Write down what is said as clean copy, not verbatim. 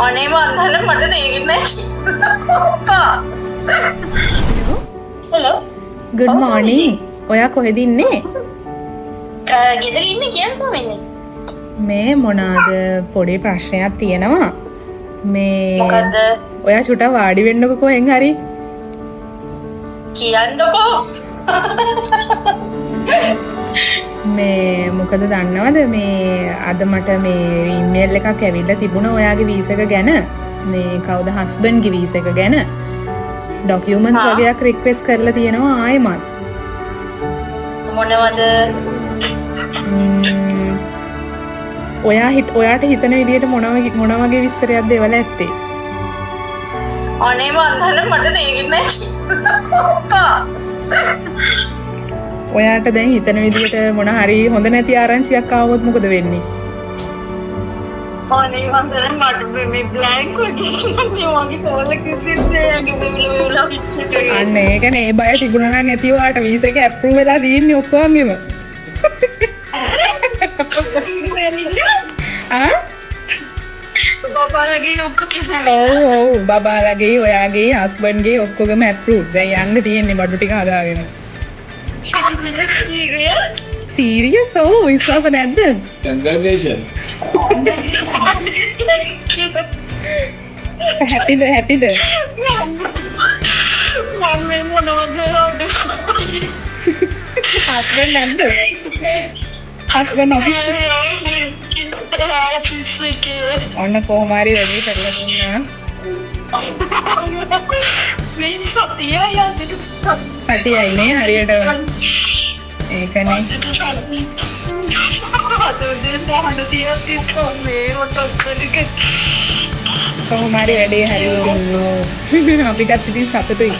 අනේ මන්දර මට තේරෙන්නේ හලෝ good morning. ඔයා කොහෙද ඉන්නේ? ගෙදර ඉන්නේ කියන්න ස්වාමීනි. මේ මොනවාද පොඩි ප්‍රශ්නයක් තියෙනවා. මේ මොකද්ද? ඔයා චුට්ටක් වාඩි වෙන්නකෝ කොහෙන් හරි. කියන්නකෝ. මේ මොකද දන්නවද මේ අද මට මේ ඊමේල් එකක් ඇවිල්ලා තිබුණා ඔයාගේ වීසා එක ගැන. මේ කවුද හස්බන්ඩ්ගේ වීසා එක ගැන. ඩොකියුමන්ට්ස් වගේක් රික්වෙස්ට් කරලා තියෙනවා ආයෙමත්. මොනවද? ඔයාට හිතන විදිහට මොන වගේ විස්තරයක්ද ඒවල ඇත්තේ? අනේ මන්දර මට තේරෙන්නේ ඔයාට දැන් හිතන විදිහට මොන හරි හොඳ නැති ආරංචියක් ආවොත් මොකද වෙන්නේ? අනේ මන්දර මට මේ බ්ලැන්ක් වගේ වගේ කෝල් එකක් ඉන්නේ යගේ පිච්චිට. අන්න ඒකනේ ඒ බය තිබුණා නම් ඇති ඔයාට වීසා එක අප්‍රූව් වෙලා තියෙන්නේ ඔක්කොගෙම. බබාලගේ ඔක්කොම ඔව් බබාලගේ ඔයාගේ හස්බන්ඩ්ගේ ඔක්කොගම අප්‍රූව්. දැන් යන්න තියෙන්නේ බඩු ටික හදාගෙන. සීරියස්? ඔව් විශ්වාස නැද්ද? Congratulations. හැපිද? මම මොනවද හස්බන්ඩ් නැද්ද? හස්බන්ඩ් ඔන්න කොහොම හරි වැඩි කරලා දුන්නා. මේ සතියයි සතියයි නේ හරියට. ඒකනේ. කොහොම හරි වැඩේ හරි වුණා. අපිටත් ඉතින් සතුටුයි.